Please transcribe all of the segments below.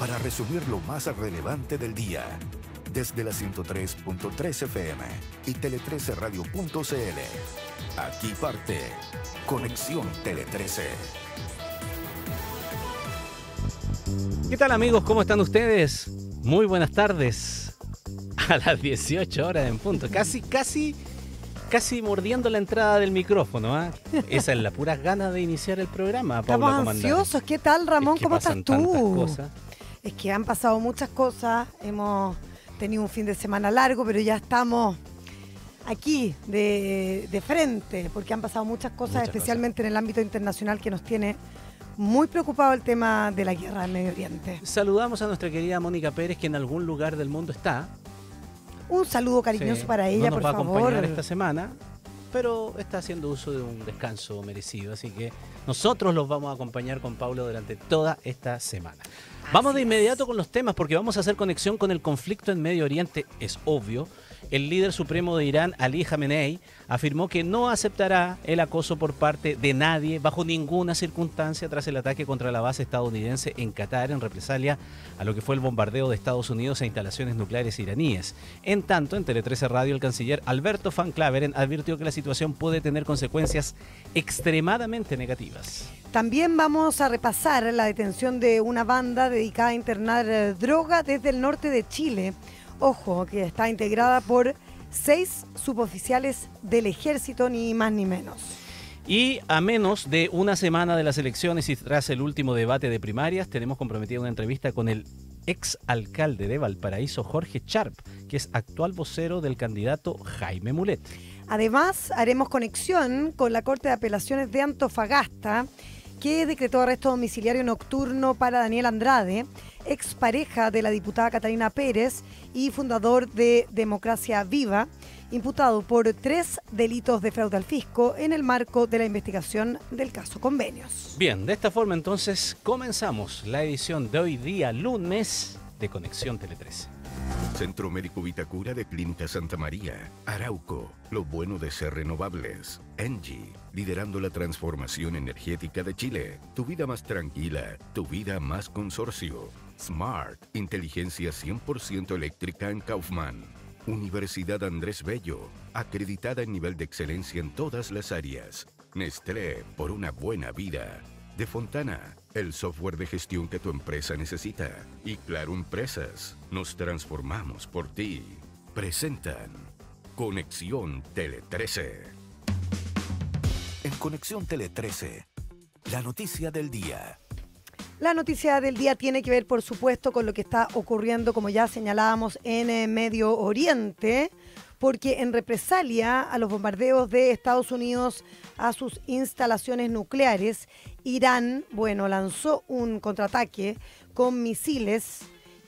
para resumir lo más relevante del día. Desde la 103.3 FM y tele13radio.cl. Aquí parte Conexión Tele 13. ¿Qué tal, amigos? ¿Cómo están ustedes? Muy buenas tardes. A las 18 horas en punto. Casi mordiendo la entrada del micrófono, ¿eh? Esa es la pura gana de iniciar el programa, Paula. Estamos ansiosos. ¿Qué tal, Ramón? Es que ¿Cómo estás pasan tú? tantas cosas. Es que han pasado muchas cosas. Hemos tenido un fin de semana largo, pero ya estamos aquí de frente, porque han pasado muchas cosas, especialmente en el ámbito internacional, que nos tiene muy preocupado el tema de la guerra en Medio Oriente. Saludamos a nuestra querida Mónica Pérez, que en algún lugar del mundo está. Un saludo cariñoso para ella, por favor. No nos va a acompañar esta semana, pero está haciendo uso de un descanso merecido, así que nosotros los vamos a acompañar con Paula durante toda esta semana. Vamos de inmediato con los temas, porque vamos a hacer conexión con el conflicto en Medio Oriente, es obvio. El líder supremo de Irán, Ali Khamenei, afirmó que no aceptará el acoso por parte de nadie bajo ninguna circunstancia tras el ataque contra la base estadounidense en Qatar en represalia a lo que fue el bombardeo de Estados Unidos a instalaciones nucleares iraníes. En tanto, en Tele 13 Radio, el canciller Alberto Van Claveren advirtió que la situación puede tener consecuencias extremadamente negativas. También vamos a repasar la detención de una banda dedicada a internar droga desde el norte de Chile. Ojo, que está integrada por 6 suboficiales del ejército, ni más ni menos. Y a menos de una semana de las elecciones y tras el último debate de primarias, tenemos comprometida una entrevista con el ex alcalde de Valparaíso, Jorge Sharp, que es actual vocero del candidato Jaime Mulet. Además, haremos conexión con la Corte de Apelaciones de Antofagasta, que decretó arresto domiciliario nocturno para Daniel Andrade, expareja de la diputada Catalina Pérez y fundador de Democracia Viva, imputado por 3 delitos de fraude al fisco en el marco de la investigación del caso Convenios. Bien, de esta forma entonces comenzamos la edición de hoy día lunes de Conexión Tele 13. Centro Médico Vitacura de Clínica Santa María, Arauco, lo bueno de ser renovables. Engie, liderando la transformación energética de Chile. Tu vida más tranquila, tu vida más consorcio. Smart, inteligencia 100% eléctrica en Kaufman. Universidad Andrés Bello, acreditada en nivel de excelencia en todas las áreas. Nestlé, por una buena vida. De Fontana, el software de gestión que tu empresa necesita. Y Claro Empresas, nos transformamos por ti. Presentan Conexión Tele 13. En Conexión Tele 13, la noticia del día. La noticia del día tiene que ver, por supuesto, con lo que está ocurriendo, como ya señalábamos, en Medio Oriente, porque en represalia a los bombardeos de Estados Unidos a sus instalaciones nucleares, Irán, lanzó un contraataque con misiles,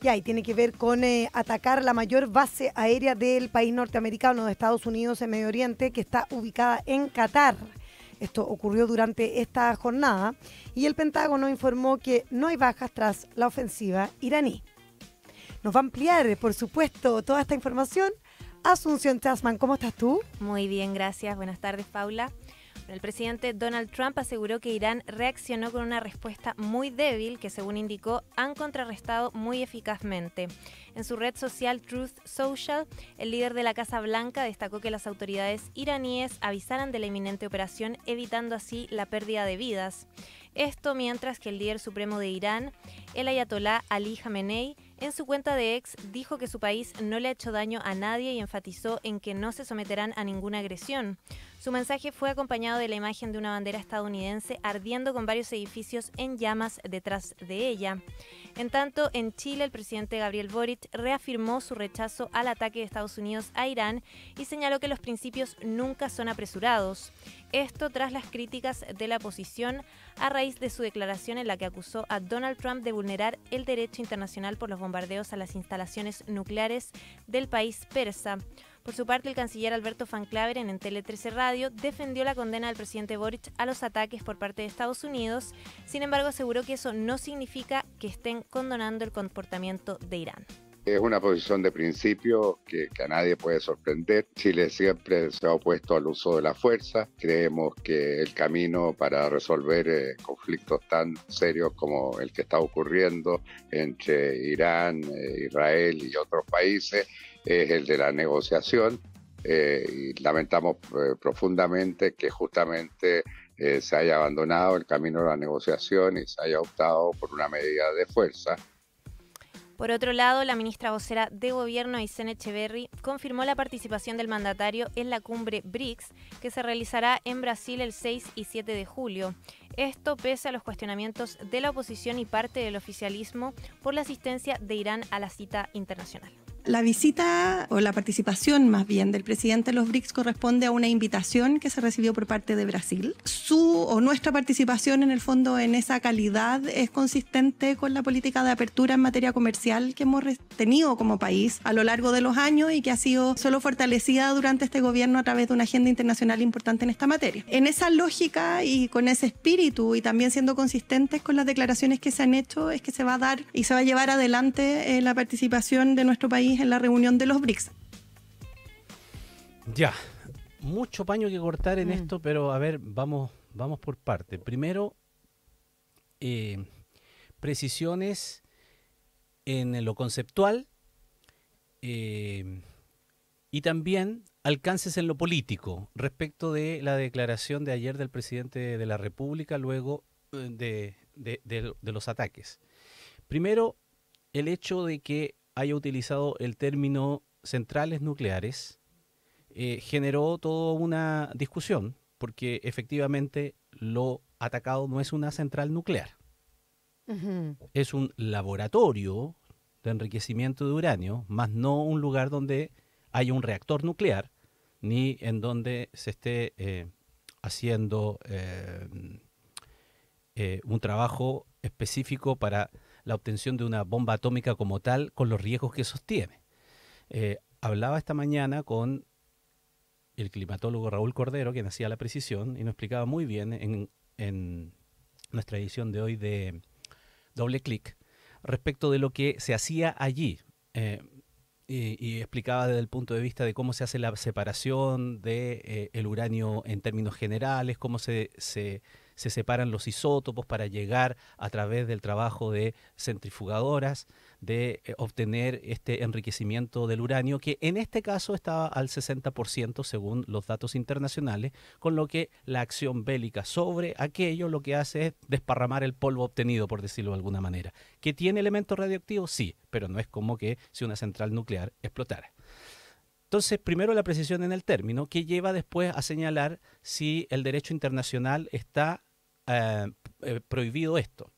y tiene que ver con atacar la mayor base aérea del país norteamericano de Estados Unidos en Medio Oriente, que está ubicada en Qatar. Esto ocurrió durante esta jornada y el Pentágono informó que no hay bajas tras la ofensiva iraní. Nos va a ampliar, por supuesto, toda esta información Asunción Chasman. ¿Cómo estás tú? Muy bien, gracias. Buenas tardes, Paula. El presidente Donald Trump aseguró que Irán reaccionó con una respuesta muy débil que, según indicó, han contrarrestado muy eficazmente. En su red social Truth Social, el líder de la Casa Blanca destacó que las autoridades iraníes avisaran de la inminente operación, evitando así la pérdida de vidas. Esto mientras que el líder supremo de Irán, el ayatolá Ali Khamenei, en su cuenta de X dijo que su país no le ha hecho daño a nadie y enfatizó en que no se someterán a ninguna agresión. Su mensaje fue acompañado de la imagen de una bandera estadounidense ardiendo con varios edificios en llamas detrás de ella. En tanto, en Chile, el presidente Gabriel Boric reafirmó su rechazo al ataque de Estados Unidos a Irán y señaló que los principios nunca son apresurados. Esto tras las críticas de la oposición a raíz de su declaración en la que acusó a Donald Trump de vulnerar el derecho internacional por los bombardeos a las instalaciones nucleares del país persa. Por su parte, el canciller Alberto Van Claveren en Tele 13 Radio defendió la condena del presidente Boric a los ataques por parte de Estados Unidos. Sin embargo, aseguró que eso no significa que estén condonando el comportamiento de Irán. Es una posición de principio que a nadie puede sorprender. Chile siempre se ha opuesto al uso de la fuerza. Creemos que el camino para resolver conflictos tan serios como el que está ocurriendo entre Irán, Israel y otros países es el de la negociación. Y lamentamos profundamente que justamente se haya abandonado el camino de la negociación y se haya optado por una medida de fuerza. Por otro lado, la ministra vocera de Gobierno, Aysén Echeverry, confirmó la participación del mandatario en la cumbre BRICS, que se realizará en Brasil el 6 y 7 de julio. Esto pese a los cuestionamientos de la oposición y parte del oficialismo por la asistencia de Irán a la cita internacional. La visita o la participación más bien del presidente de los BRICS corresponde a una invitación que se recibió por parte de Brasil. Nuestra participación en el fondo en esa calidad es consistente con la política de apertura en materia comercial que hemos tenido como país a lo largo de los años y que ha sido solo fortalecida durante este gobierno a través de una agenda internacional importante en esta materia. En esa lógica y con ese espíritu y también siendo consistentes con las declaraciones que se han hecho es que se va a dar y se va a llevar adelante la participación de nuestro país en la reunión de los BRICS. Ya, mucho paño que cortar en esto, pero a ver, vamos por parte. Primero, precisiones en lo conceptual y también alcances en lo político respecto de la declaración de ayer del presidente de la República luego de los ataques. Primero, el hecho de que haya utilizado el término centrales nucleares generó toda una discusión, porque efectivamente lo atacado no es una central nuclear. Es un laboratorio de enriquecimiento de uranio, más no un lugar donde haya un reactor nuclear, ni en donde se esté haciendo un trabajo específico para la obtención de una bomba atómica como tal, con los riesgos que sostiene. Hablaba esta mañana con el climatólogo Raúl Cordero, quien hacía la precisión, y nos explicaba muy bien en nuestra edición de hoy de Doble Clic, respecto de lo que se hacía allí. Y explicaba desde el punto de vista de cómo se hace la separación de el uranio en términos generales, cómo se separan los isótopos para llegar a través del trabajo de centrifugadoras, de obtener este enriquecimiento del uranio, que en este caso estaba al 60% según los datos internacionales, con lo que la acción bélica sobre aquello lo que hace es desparramar el polvo obtenido, por decirlo de alguna manera. ¿Que tiene elementos radioactivos? Sí, pero no es como que si una central nuclear explotara. Entonces, primero la precisión en el término, que lleva después a señalar si el derecho internacional está prohibido esto.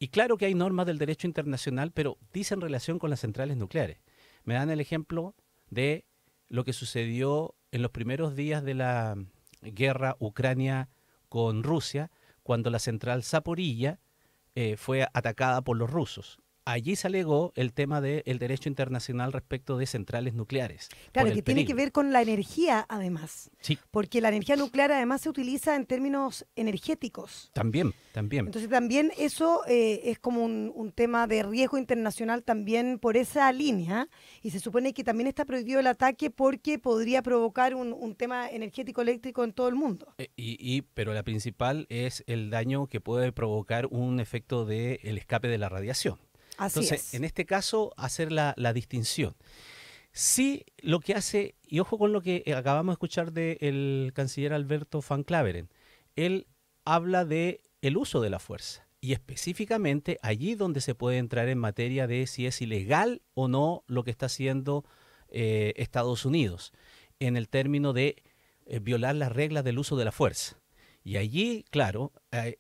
Y claro que hay normas del derecho internacional, pero dice en relación con las centrales nucleares. Me dan el ejemplo de lo que sucedió en los primeros días de la guerra Ucrania con Rusia, cuando la central Zaporilla fue atacada por los rusos. Allí se alegó el tema del derecho internacional respecto de centrales nucleares. Claro, que tiene que ver con la energía, además. Sí. Porque la energía nuclear, además, se utiliza en términos energéticos. También. Entonces, también eso es como un tema de riesgo internacional también por esa línea. Y se supone que también está prohibido el ataque porque podría provocar un tema energético eléctrico en todo el mundo. Pero la principal es el daño que puede provocar un efecto del escape de la radiación. Entonces, en este caso, hacer la distinción. Sí, lo que hace, y ojo con lo que acabamos de escuchar del canciller Alberto Van Claveren, él habla de el uso de la fuerza, y específicamente allí donde se puede entrar en materia de si es ilegal o no lo que está haciendo Estados Unidos, en el término de violar las reglas del uso de la fuerza. Y allí, claro,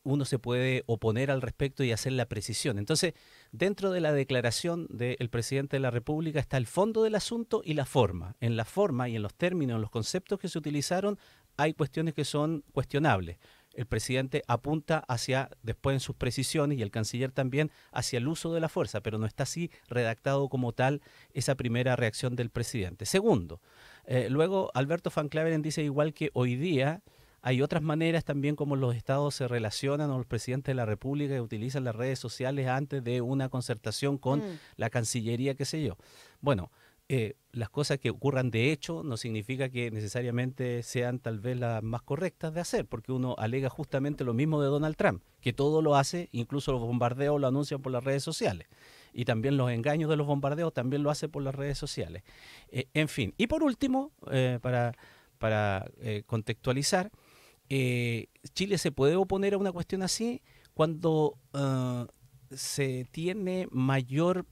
uno se puede oponer al respecto y hacer la precisión. Entonces, dentro de la declaración del presidente de la República está el fondo del asunto y la forma. En la forma y en los términos, en los conceptos que se utilizaron, hay cuestiones que son cuestionables. El presidente apunta hacia, después en sus precisiones, y el canciller también, hacia el uso de la fuerza, pero no está así redactado como tal esa primera reacción del presidente. Segundo, luego Alberto Van Claveren dice igual que hoy día hay otras maneras también como los estados se relacionan o los presidentes de la República que utilizan las redes sociales antes de una concertación con la Cancillería, qué sé yo. Bueno, las cosas que ocurran de hecho no significa que necesariamente sean tal vez las más correctas de hacer, porque uno alega justamente lo mismo de Donald Trump, que todo lo hace, incluso los bombardeos lo anuncian por las redes sociales, y también los engaños de los bombardeos también lo hace por las redes sociales. En fin, y por último, para contextualizar, Chile se puede oponer a una cuestión así cuando se tiene mayor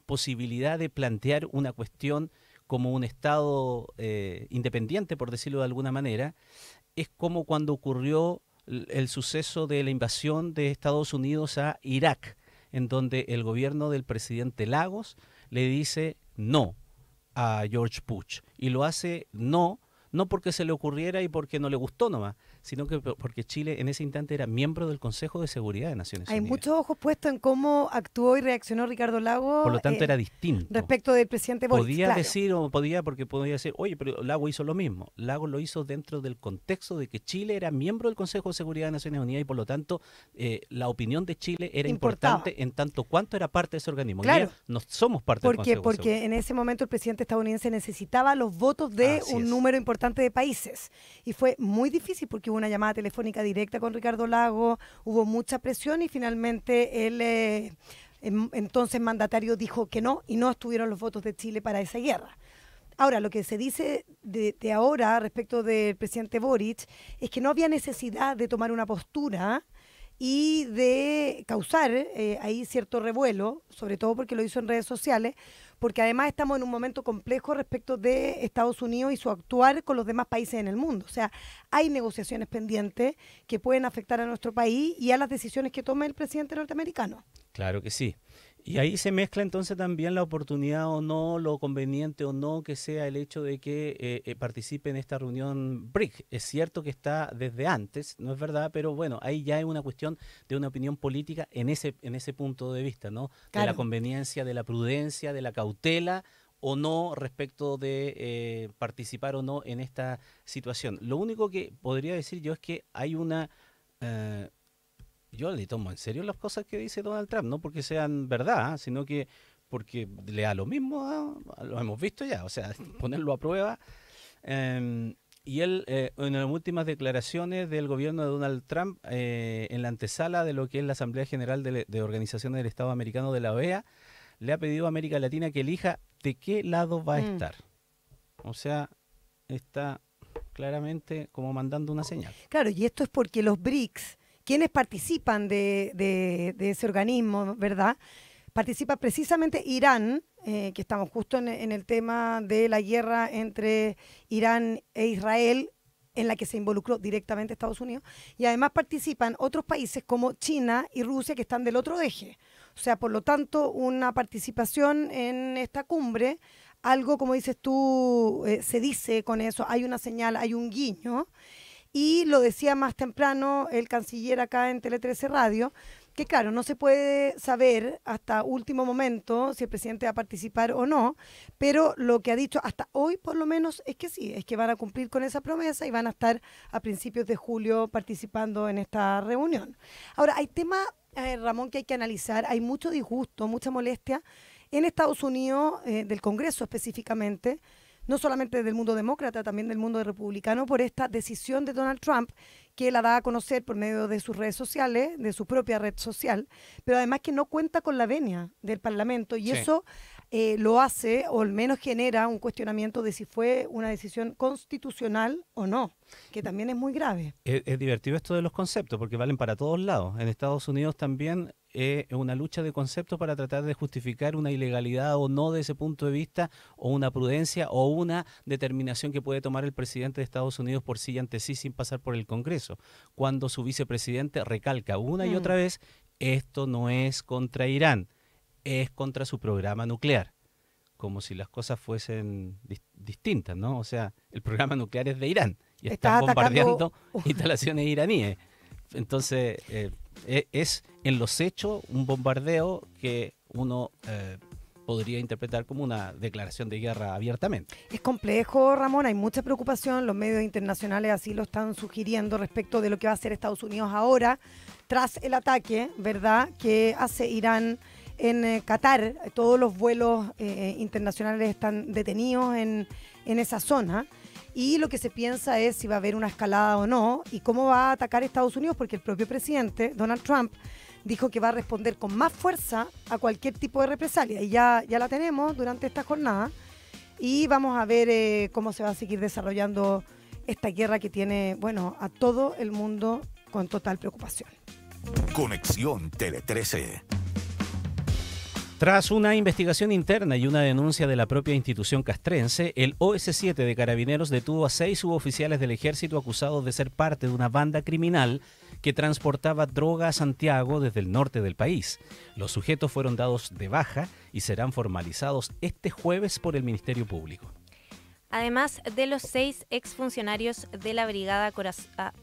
posibilidad de plantear una cuestión como un Estado independiente, por decirlo de alguna manera. Es como cuando ocurrió el suceso de la invasión de Estados Unidos a Irak, en donde el gobierno del presidente Lagos le dice no a George Bush, y lo hace no porque se le ocurriera y porque no le gustó nomás, sino que porque Chile en ese instante era miembro del Consejo de Seguridad de Naciones Unidas. Hay muchos ojos puestos en cómo actuó y reaccionó Ricardo Lagos. Por lo tanto, era distinto. Respecto del presidente Boric. Podía decir, porque podía decir, oye, pero Lagos hizo lo mismo. Lagos lo hizo dentro del contexto de que Chile era miembro del Consejo de Seguridad de Naciones Unidas y por lo tanto la opinión de Chile era importante en tanto cuanto era parte de ese organismo. Claro. Y no somos parte del Consejo de Seguridad. Porque en ese momento el presidente estadounidense necesitaba los votos de un número importante de países. Y fue muy difícil porque hubo una llamada telefónica directa con Ricardo Lagos, hubo mucha presión y finalmente él, entonces mandatario, dijo que no y no estuvieron los votos de Chile para esa guerra. Ahora, lo que se dice de ahora respecto del presidente Boric es que no había necesidad de tomar una postura y de causar ahí cierto revuelo, sobre todo porque lo hizo en redes sociales, porque además estamos en un momento complejo respecto de Estados Unidos y su actuar con los demás países en el mundo. O sea, hay negociaciones pendientes que pueden afectar a nuestro país y a las decisiones que tome el presidente norteamericano. Claro que sí. Y ahí se mezcla entonces también la oportunidad o no, lo conveniente o no que sea el hecho de que participe en esta reunión BRIC. Es cierto que está desde antes, no es verdad, pero bueno, ahí ya es una cuestión de una opinión política en ese punto de vista, ¿no? Claro. De la conveniencia, de la prudencia, de la cautela o no respecto de participar o no en esta situación. Lo único que podría decir yo es que hay una... yo le tomo en serio las cosas que dice Donald Trump, no porque sean verdad, sino que porque le da lo mismo, lo hemos visto ya, o sea, ponerlo a prueba. Y él, en las últimas declaraciones del gobierno de Donald Trump, en la antesala de lo que es la Asamblea General de Organizaciones del Estado Americano de la OEA, le ha pedido a América Latina que elija de qué lado va a estar. O sea, está claramente como mandando una señal. Claro, y esto es porque los BRICS, quienes participan de ese organismo, ¿verdad? Participa precisamente Irán, que estamos justo en el tema de la guerra entre Irán e Israel, en la que se involucró directamente Estados Unidos, y además participan otros países como China y Rusia que están del otro eje. O sea, por lo tanto, una participación en esta cumbre, algo como dices tú, se dice con eso, hay una señal, hay un guiño. Y lo decía más temprano el canciller acá en Tele 13 Radio, que claro, no se puede saber hasta último momento si el presidente va a participar o no, pero lo que ha dicho hasta hoy por lo menos es que sí, es que van a cumplir con esa promesa y van a estar a principios de julio participando en esta reunión. Ahora, hay temas, Ramón, que hay que analizar, hay mucho disgusto, mucha molestia en Estados Unidos, del Congreso específicamente, no solamente del mundo demócrata, también del mundo republicano, por esta decisión de Donald Trump, que la da a conocer por medio de sus redes sociales, de su propia red social, pero además que no cuenta con la venia del Parlamento, y eso lo hace, o al menos genera un cuestionamiento de si fue una decisión constitucional o no, que también es muy grave. Es divertido esto de los conceptos, porque valen para todos lados. En Estados Unidos también es una lucha de conceptos para tratar de justificar una ilegalidad o no de ese punto de vista, o una prudencia o una determinación que puede tomar el presidente de Estados Unidos por sí y ante sí sin pasar por el Congreso, cuando su vicepresidente recalca una y otra vez, esto no es contra Irán, es contra su programa nuclear, como si las cosas fuesen distintas, ¿no? O sea, el programa nuclear es de Irán y están bombardeando instalaciones iraníes. Entonces, es en los hechos un bombardeo que uno podría interpretar como una declaración de guerra abiertamente. Es complejo, Ramón, hay mucha preocupación, los medios internacionales así lo están sugiriendo respecto de lo que va a hacer Estados Unidos ahora, tras el ataque, ¿verdad?, que hace Irán en Qatar. Todos los vuelos internacionales están detenidos en esa zona. Y lo que se piensa es si va a haber una escalada o no y cómo va a atacar Estados Unidos, porque el propio presidente, Donald Trump, dijo que va a responder con más fuerza a cualquier tipo de represalia. Y ya la tenemos durante esta jornada. Y vamos a ver cómo se va a seguir desarrollando esta guerra que tiene, bueno, a todo el mundo con total preocupación. Conexión Tele 13. Tras una investigación interna y una denuncia de la propia institución castrense, el OS7 de Carabineros detuvo a 6 suboficiales del ejército acusados de ser parte de una banda criminal que transportaba droga a Santiago desde el norte del país. Los sujetos fueron dados de baja y serán formalizados este jueves por el Ministerio Público. Además de los 6 exfuncionarios de la Brigada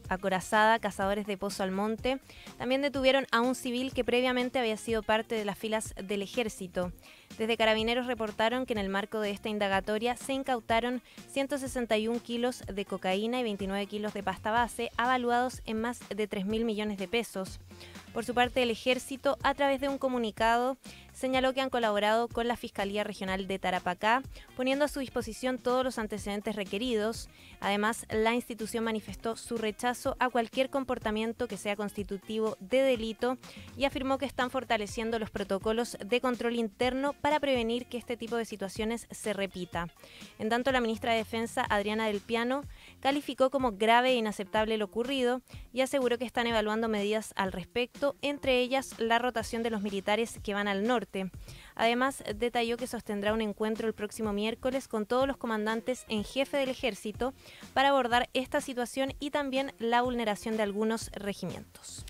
Acorazada Cazadores de Pozo Almonte, también detuvieron a un civil que previamente había sido parte de las filas del ejército. Desde Carabineros reportaron que en el marco de esta indagatoria se incautaron 161 kilos de cocaína y 29 kilos de pasta base, avaluados en más de 3.000 millones de pesos. Por su parte, el Ejército, a través de un comunicado, señaló que han colaborado con la Fiscalía Regional de Tarapacá, poniendo a su disposición todos los antecedentes requeridos. Además, la institución manifestó su rechazo a cualquier comportamiento que sea constitutivo de delito y afirmó que están fortaleciendo los protocolos de control interno para prevenir que este tipo de situaciones se repita. En tanto, la ministra de Defensa, Adriana del Piano, calificó como grave e inaceptable lo ocurrido y aseguró que están evaluando medidas al respecto, entre ellas la rotación de los militares que van al norte. Además, detalló que sostendrá un encuentro el próximo miércoles con todos los comandantes en jefe del ejército para abordar esta situación y también la vulneración de algunos regimientos.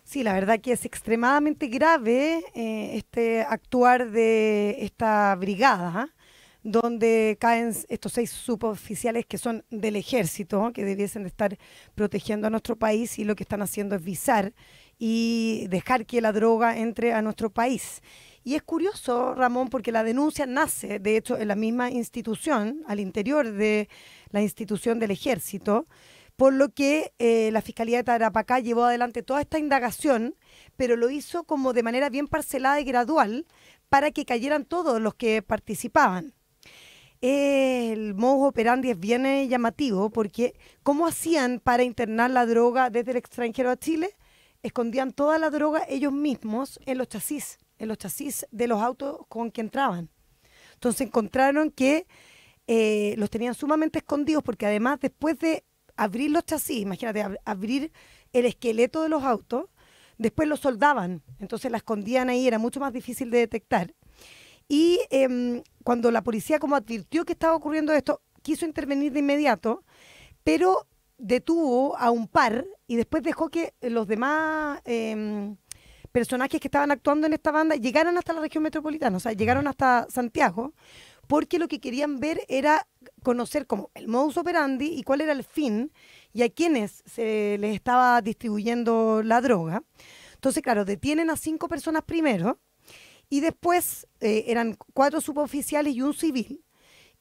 Sí, la verdad que es extremadamente grave este actuar de esta brigada, donde caen estos 6 suboficiales que son del ejército, que debiesen de estar protegiendo a nuestro país, y lo que están haciendo es visar y dejar que la droga entre a nuestro país. Y es curioso, Ramón, porque la denuncia nace, de hecho, en la misma institución, al interior de la institución del ejército, por lo que la Fiscalía de Tarapacá llevó adelante toda esta indagación, pero lo hizo como de manera bien parcelada y gradual para que cayeran todos los que participaban. El modus operandi es bien llamativo, porque ¿cómo hacían para internar la droga desde el extranjero a Chile? Escondían toda la droga ellos mismos en los chasis de los autos con que entraban. Entonces encontraron que los tenían sumamente escondidos, porque además, después de abrir los chasis, imagínate, abrir el esqueleto de los autos, después los soldaban, entonces la escondían ahí, era mucho más difícil de detectar. Y cuando la policía como advirtió que estaba ocurriendo esto, quiso intervenir de inmediato, pero detuvo a un par y después dejó que los demás personajes que estaban actuando en esta banda llegaran hasta la región metropolitana, o sea, llegaron hasta Santiago, porque lo que querían ver era conocer como el modus operandi y cuál era el fin y a quiénes se les estaba distribuyendo la droga. Entonces, claro, detienen a 5 personas primero y después eran 4 suboficiales y un civil.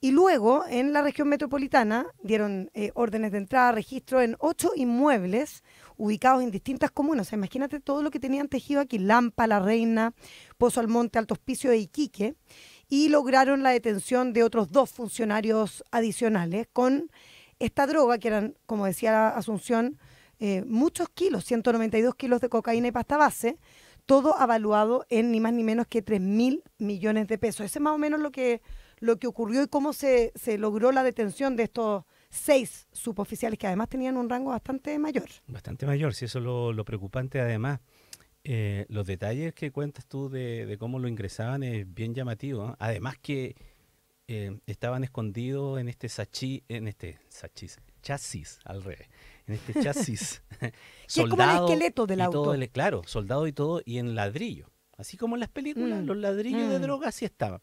Y luego, en la región metropolitana, dieron órdenes de entrada, registro en 8 inmuebles ubicados en distintas comunas. O sea, imagínate todo lo que tenían tejido aquí: Lampa, La Reina, Pozo Almonte, Alto Hospicio e Iquique. Y lograron la detención de otros 2 funcionarios adicionales con esta droga, que eran, como decía Asunción, muchos kilos, 192 kilos de cocaína y pasta base, todo avaluado en ni más ni menos que 3.000 millones de pesos. Ese es más o menos lo que ocurrió y cómo se logró la detención de estos 6 suboficiales, que además tenían un rango bastante mayor. Bastante mayor, sí, eso es lo preocupante. Además, los detalles que cuentas tú de cómo lo ingresaban es bien llamativo, ¿eh? Además que estaban escondidos en chasis, al revés, en este chasis. Que es como el esqueleto del auto. Claro, soldado y todo, y en ladrillo. Así como en las películas, los ladrillos de droga así estaban,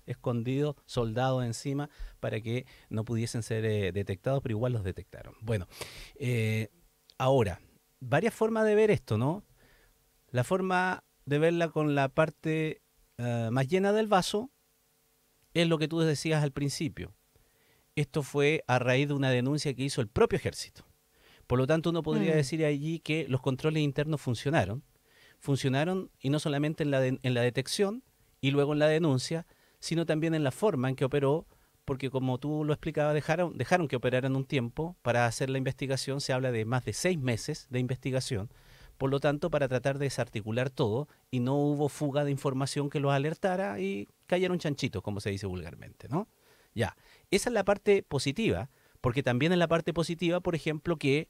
escondidos, soldados encima, para que no pudiesen ser detectados, pero igual los detectaron. Bueno, ahora, varias formas de ver esto, ¿no? La forma de verla con la parte más llena del vaso es lo que tú decías al principio. Esto fue a raíz de una denuncia que hizo el propio ejército. Por lo tanto, uno podría decir allí que los controles internos funcionaron y no solamente en la detección y luego en la denuncia, sino también en la forma en que operó, porque como tú lo explicabas, dejaron que operaran un tiempo para hacer la investigación. Se habla de más de 6 meses de investigación, por lo tanto, para tratar de desarticular todo, y no hubo fuga de información que los alertara y cayeron chanchitos, como se dice vulgarmente, ¿no? Ya, esa es la parte positiva, porque también en la parte positiva, por ejemplo, que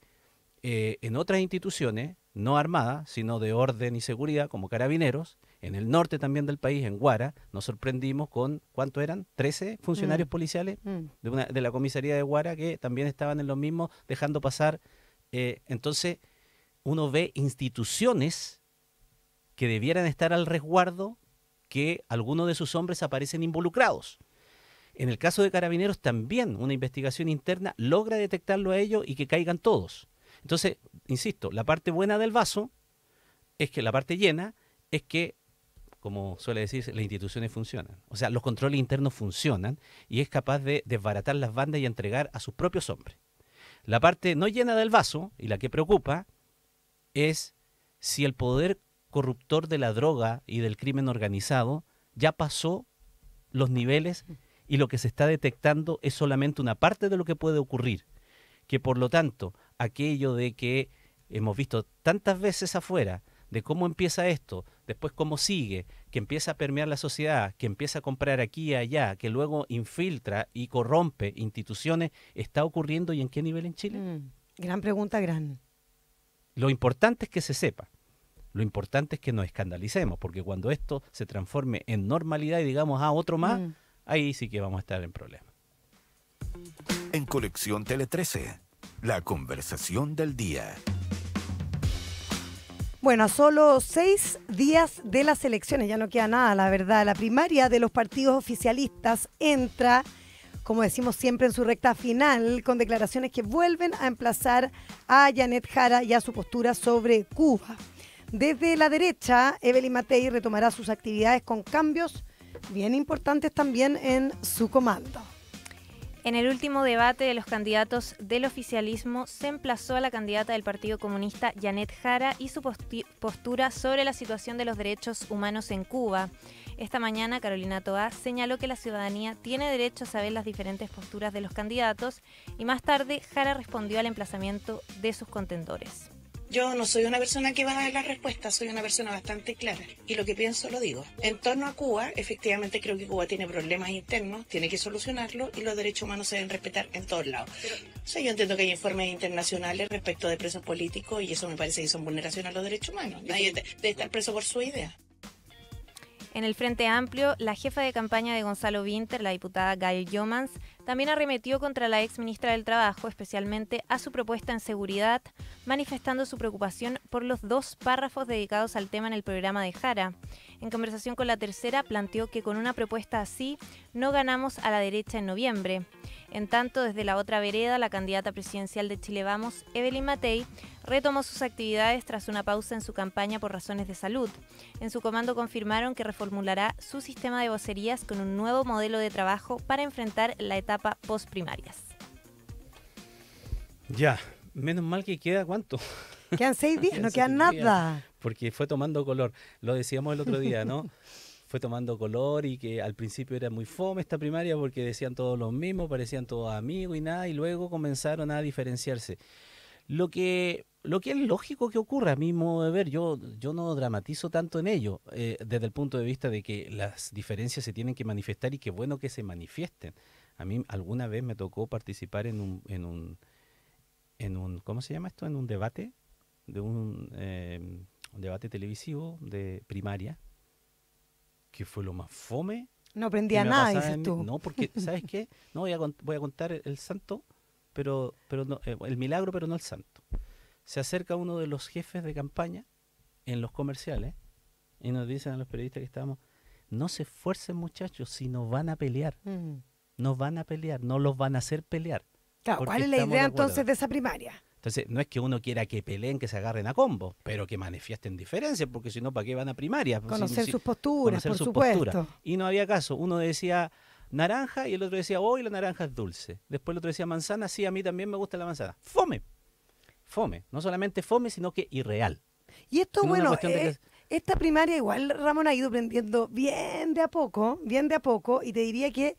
en otras instituciones, no armadas, sino de orden y seguridad, como Carabineros, en el norte también del país, en Guara, nos sorprendimos con, ¿cuánto eran? 13 funcionarios policiales de la comisaría de Guara que también estaban en lo mismo, dejando pasar. Entonces, uno ve instituciones que debieran estar al resguardo, que algunos de sus hombres aparecen involucrados. En el caso de Carabineros también una investigación interna logra detectarlo a ellos y que caigan todos. Entonces, insisto, la parte buena del vaso es que la parte llena es que, como suele decir, las instituciones funcionan. O sea, los controles internos funcionan y es capaz de desbaratar las bandas y entregar a sus propios hombres. La parte no llena del vaso, y la que preocupa, es si el poder corruptor de la droga y del crimen organizado ya pasó los niveles y lo que se está detectando es solamente una parte de lo que puede ocurrir. Que por lo tanto, aquello de que hemos visto tantas veces afuera, de cómo empieza esto, después cómo sigue, que empieza a permear la sociedad, que empieza a comprar aquí y allá, que luego infiltra y corrompe instituciones, ¿está ocurriendo y en qué nivel en Chile? Gran pregunta, gran. Lo importante es que se sepa, lo importante es que nos escandalicemos, porque cuando esto se transforme en normalidad y digamos, otro más, ahí sí que vamos a estar en problemas. En Conexión Tele 13, la conversación del día. Bueno, a solo 6 días de las elecciones, ya no queda nada, la verdad. La primaria de los partidos oficialistas entra, como decimos siempre, en su recta final, con declaraciones que vuelven a emplazar a Janet Jara y a su postura sobre Cuba. Desde la derecha, Evelyn Matei retomará sus actividades con cambios bien importantes también en su comando. En el último debate de los candidatos del oficialismo se emplazó a la candidata del Partido Comunista, Janet Jara, y su postura sobre la situación de los derechos humanos en Cuba. Esta mañana, Carolina Toá señaló que la ciudadanía tiene derecho a saber las diferentes posturas de los candidatos y más tarde Jara respondió al emplazamiento de sus contendores. Yo no soy una persona que va a dar la respuesta, soy una persona bastante clara y lo que pienso lo digo. En torno a Cuba, efectivamente creo que Cuba tiene problemas internos, tiene que solucionarlos y los derechos humanos se deben respetar en todos lados. O sea, yo entiendo que hay informes internacionales respecto de presos políticos y eso me parece que son vulneraciones a los derechos humanos. Nadie debe estar preso por su idea. En el Frente Amplio, la jefa de campaña de Gonzalo Vinter, la diputada Gail Jomans, también arremetió contra la ex ministra del Trabajo, especialmente a su propuesta en seguridad, manifestando su preocupación por los 2 párrafos dedicados al tema en el programa de Jara. En conversación con La Tercera, planteó que con una propuesta así no ganamos a la derecha en noviembre. En tanto, desde la otra vereda, la candidata presidencial de Chile Vamos, Evelyn Matei, retomó sus actividades tras una pausa en su campaña por razones de salud. En su comando confirmaron que reformulará su sistema de vocerías con un nuevo modelo de trabajo para enfrentar la etapa post-primarias. Ya, menos mal que queda, ¿cuánto? Quedan 6 días, no queda nada. Porque fue tomando color, lo decíamos el otro día, ¿no? Fue tomando color y que al principio era muy fome esta primaria porque decían todos los mismos, parecían todos amigos y nada, y luego comenzaron a diferenciarse. Lo que es lógico que ocurra, a mi modo de ver, yo no dramatizo tanto en ello, desde el punto de vista de que las diferencias se tienen que manifestar y qué bueno que se manifiesten. A mí alguna vez me tocó participar en un ¿cómo se llama esto? En un debate, de un debate televisivo de primaria, que fue lo más fome. No aprendía nada, dices tú. No, porque, ¿sabes qué? No, voy a contar el santo, pero no, el milagro, pero no el santo. Se acerca uno de los jefes de campaña en los comerciales y nos dicen a los periodistas que estábamos, no se esfuercen muchachos, si no van a pelear. No van a pelear, no los van a hacer pelear. Claro, ¿cuál es la idea entonces de esa primaria? Entonces, no es que uno quiera que peleen, que se agarren a combo, pero que manifiesten diferencias, porque si no, ¿para qué van a primaria? Conocer sus posturas, por supuesto. Y no había caso. Uno decía naranja y el otro decía, la naranja es dulce. Después el otro decía manzana, sí, a mí también me gusta la manzana. Fome. No solamente fome, sino que irreal. Y esto, bueno, esta primaria igual, Ramón, ha ido aprendiendo bien de a poco, y te diría que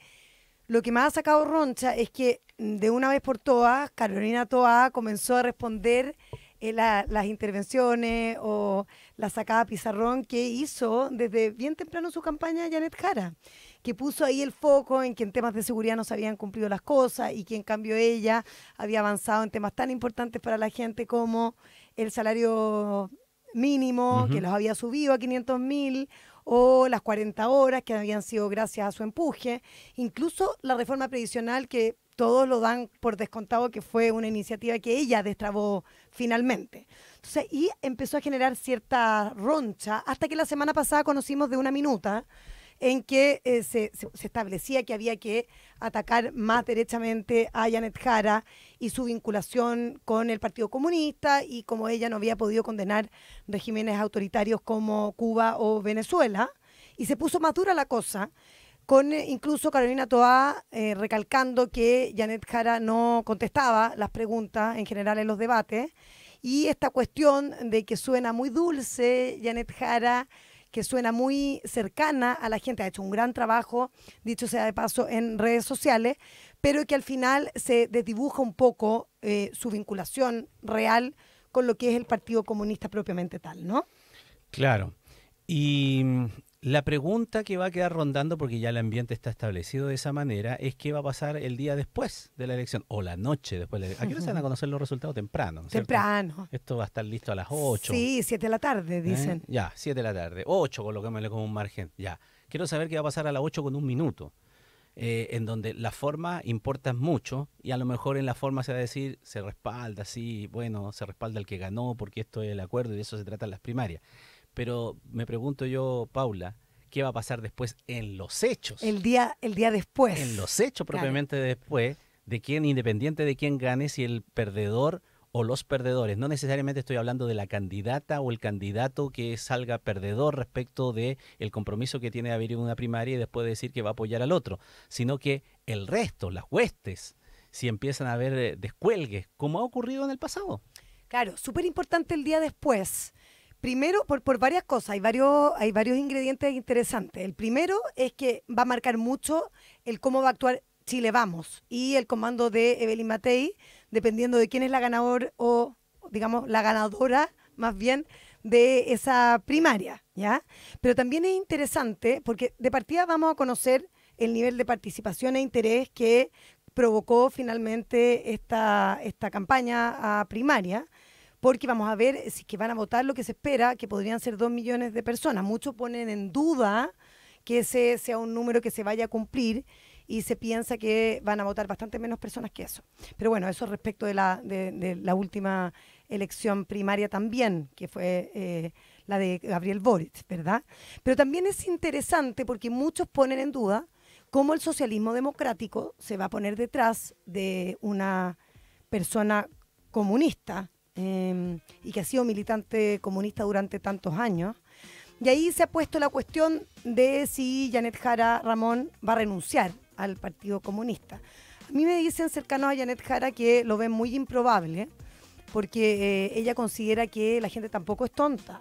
lo que más ha sacado roncha es que de una vez por todas, Carolina Toá comenzó a responder las intervenciones o la sacada a pizarrón que hizo desde bien temprano su campaña Janet Jara, que puso ahí el foco en que en temas de seguridad no se habían cumplido las cosas y que en cambio ella había avanzado en temas tan importantes para la gente como el salario mínimo, que los había subido a 500.000, o las 40 horas que habían sido gracias a su empuje, incluso la reforma previsional que todos lo dan por descontado que fue una iniciativa que ella destrabó finalmente. Entonces, y empezó a generar cierta roncha hasta que la semana pasada conocimos de una minuta en que se establecía que había que atacar más derechamente a Janet Jara y su vinculación con el Partido Comunista, y como ella no había podido condenar regímenes autoritarios como Cuba o Venezuela, y se puso más dura la cosa, con incluso Carolina Toá recalcando que Janet Jara no contestaba las preguntas en general en los debates, y esta cuestión de que suena muy dulce Janet Jara, que suena muy cercana a la gente, ha hecho un gran trabajo, dicho sea de paso, en redes sociales, pero que al final se desdibuja un poco su vinculación real con lo que es el Partido Comunista propiamente tal, ¿no? Claro. Y la pregunta que va a quedar rondando, porque ya el ambiente está establecido de esa manera, es qué va a pasar el día después de la elección, o la noche después de la elección. ¿A qué hora se van a conocer los resultados? Temprano, ¿no es cierto? Temprano. Esto va a estar listo a las 8. Sí, 7 de la tarde, dicen. Ya, 7 de la tarde. 8, colocémosle como un margen. Ya. Quiero saber qué va a pasar a las 8 con un minuto. En donde la forma importa mucho, y a lo mejor en la forma se va a decir, se respalda, sí, bueno, se respalda el que ganó porque esto es el acuerdo y de eso se trata en las primarias. Pero me pregunto yo, Paula, ¿qué va a pasar después en los hechos? El día después. En los hechos propiamente después, de quién, independiente de quién gane, si el perdedor o los perdedores. No necesariamente estoy hablando de la candidata o el candidato que salga perdedor respecto de el compromiso que tiene de haber una primaria y después decir que va a apoyar al otro, sino que el resto, las huestes, si empiezan a haber descuelgues, como ha ocurrido en el pasado. Claro, súper importante el día después. Primero, por varias cosas, hay varios ingredientes interesantes. El primero es que va a marcar mucho el cómo va a actuar Chile Vamos y el comando de Evelyn Matei, dependiendo de quién es la ganadora o, digamos, la ganadora más bien de esa primaria, ¿ya? Pero también es interesante porque de partida vamos a conocer el nivel de participación e interés que provocó finalmente esta campaña a primaria, porque vamos a ver si que van a votar lo que se espera, que podrían ser 2 millones de personas. Muchos ponen en duda que ese sea un número que se vaya a cumplir y se piensa que van a votar bastante menos personas que eso. Pero bueno, eso respecto de la última elección primaria también, que fue la de Gabriel Boric, ¿verdad? Pero también es interesante porque muchos ponen en duda cómo el socialismo democrático se va a poner detrás de una persona comunista, y que ha sido militante comunista durante tantos años. Y ahí se ha puesto la cuestión de si Janet Jara Ramón va a renunciar al Partido Comunista. A mí me dicen cercanos a Janet Jara que lo ven muy improbable, porque ella considera que la gente tampoco es tonta.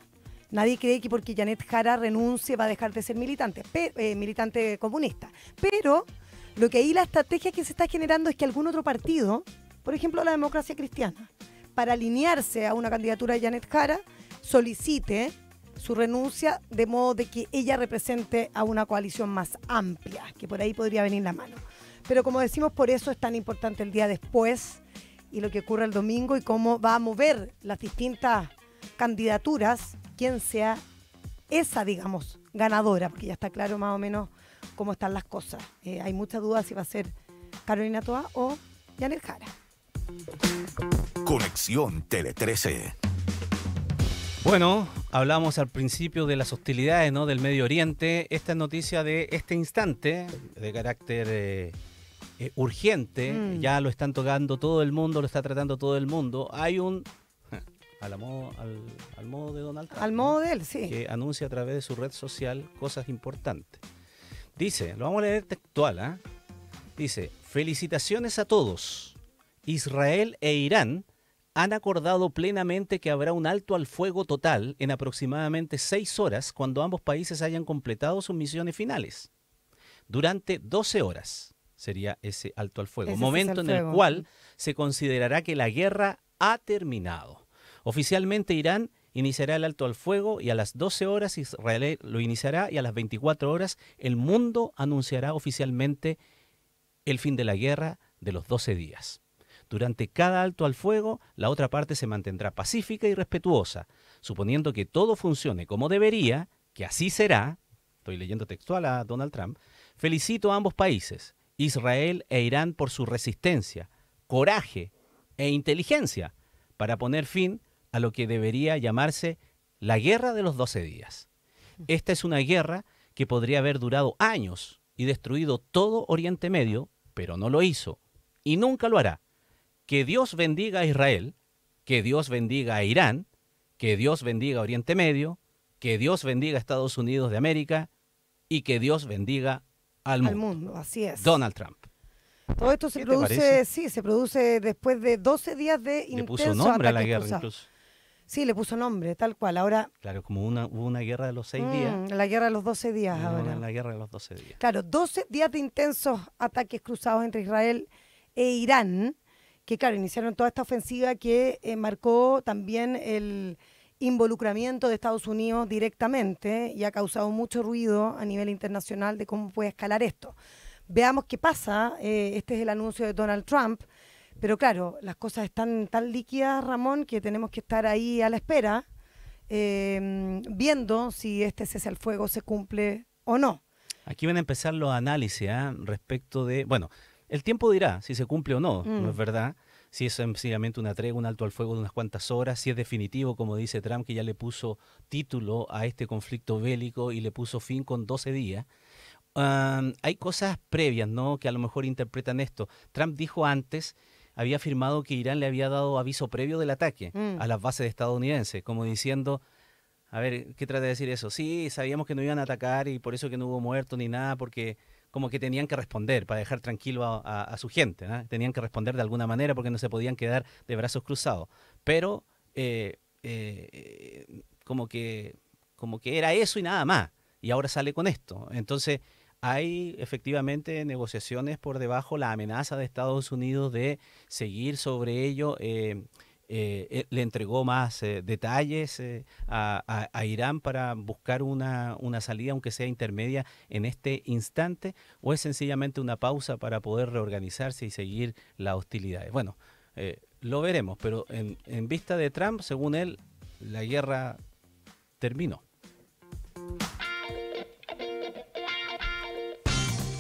Nadie cree que porque Janet Jara renuncie va a dejar de ser militante comunista. Pero lo que ahí la estrategia que se está generando es que algún otro partido, por ejemplo la Democracia Cristiana, para alinearse a una candidatura de Janet Jara, solicite su renuncia de modo de que ella represente a una coalición más amplia, que por ahí podría venir la mano. Pero como decimos, por eso es tan importante el día después y lo que ocurre el domingo y cómo va a mover las distintas candidaturas, quién sea esa, digamos, ganadora, porque ya está claro más o menos cómo están las cosas. Hay muchas dudas si va a ser Carolina Toá o Janet Jara. Conexión Tele 13. Bueno, hablamos al principio de las hostilidades, ¿no?, del Medio Oriente. Esta noticia de este instante, de carácter urgente, ya lo están tocando todo el mundo, lo está tratando todo el mundo. Hay un, al modo de Donald Trump, Al modo de él, sí. que anuncia a través de su red social cosas importantes. Dice, lo vamos a leer textual, ¿ah? Dice, felicitaciones a todos. Israel e Irán han acordado plenamente que habrá un alto al fuego total en aproximadamente 6 horas cuando ambos países hayan completado sus misiones finales. Durante 12 horas sería ese alto al fuego, Ese momento en el cual se considerará que la guerra ha terminado. Oficialmente Irán iniciará el alto al fuego y a las 12 horas Israel lo iniciará y a las 24 horas el mundo anunciará oficialmente el fin de la guerra de los 12 días. Durante cada alto al fuego, la otra parte se mantendrá pacífica y respetuosa, suponiendo que todo funcione como debería, que así será. Estoy leyendo textual a Donald Trump. Felicito a ambos países, Israel e Irán, por su resistencia, coraje e inteligencia para poner fin a lo que debería llamarse la guerra de los 12 días. Esta es una guerra que podría haber durado años y destruido todo Oriente Medio, pero no lo hizo y nunca lo hará. Que Dios bendiga a Israel, que Dios bendiga a Irán, que Dios bendiga a Oriente Medio, que Dios bendiga a Estados Unidos de América y que Dios bendiga al mundo. Así es. Donald Trump. Todo esto se produce, sí, se produce después de 12 días de intenso. Le puso nombre a la guerra incluso. Sí, le puso nombre, tal cual. Ahora, claro, como hubo una guerra de los 6 días. La guerra de los 12 días ahora. La guerra de los 12 días. Claro, 12 días de intensos ataques cruzados entre Israel e Irán, que claro, iniciaron toda esta ofensiva que marcó también el involucramiento de Estados Unidos directamente y ha causado mucho ruido a nivel internacional de cómo puede escalar esto. Veamos qué pasa. Este es el anuncio de Donald Trump. Pero claro, las cosas están tan líquidas, Ramón, que tenemos que estar ahí a la espera, viendo si este cese al fuego se cumple o no. Aquí van a empezar los análisis respecto de... Bueno, el tiempo dirá si se cumple o no, ¿no es verdad? Si es sencillamente una tregua, un alto al fuego de unas cuantas horas, si es definitivo, como dice Trump, que ya le puso título a este conflicto bélico y le puso fin con 12 días. Hay cosas previas, ¿no?, que a lo mejor interpretan esto. Trump dijo antes, había afirmado que Irán le había dado aviso previo del ataque a las bases estadounidenses, como diciendo, a ver, ¿qué trata de decir eso? Sí, sabíamos que no iban a atacar y por eso que no hubo muertos ni nada, porque como que tenían que responder para dejar tranquilo a su gente, ¿no? Tenían que responder de alguna manera porque no se podían quedar de brazos cruzados. Pero como que era eso y nada más. Y ahora sale con esto. Entonces hay efectivamente negociaciones por debajo, la amenaza de Estados Unidos de seguir sobre ello. Le entregó más detalles a Irán para buscar una salida, aunque sea intermedia en este instante, o es sencillamente una pausa para poder reorganizarse y seguir las hostilidades. Bueno, lo veremos, pero en vista de Trump, según él, la guerra terminó.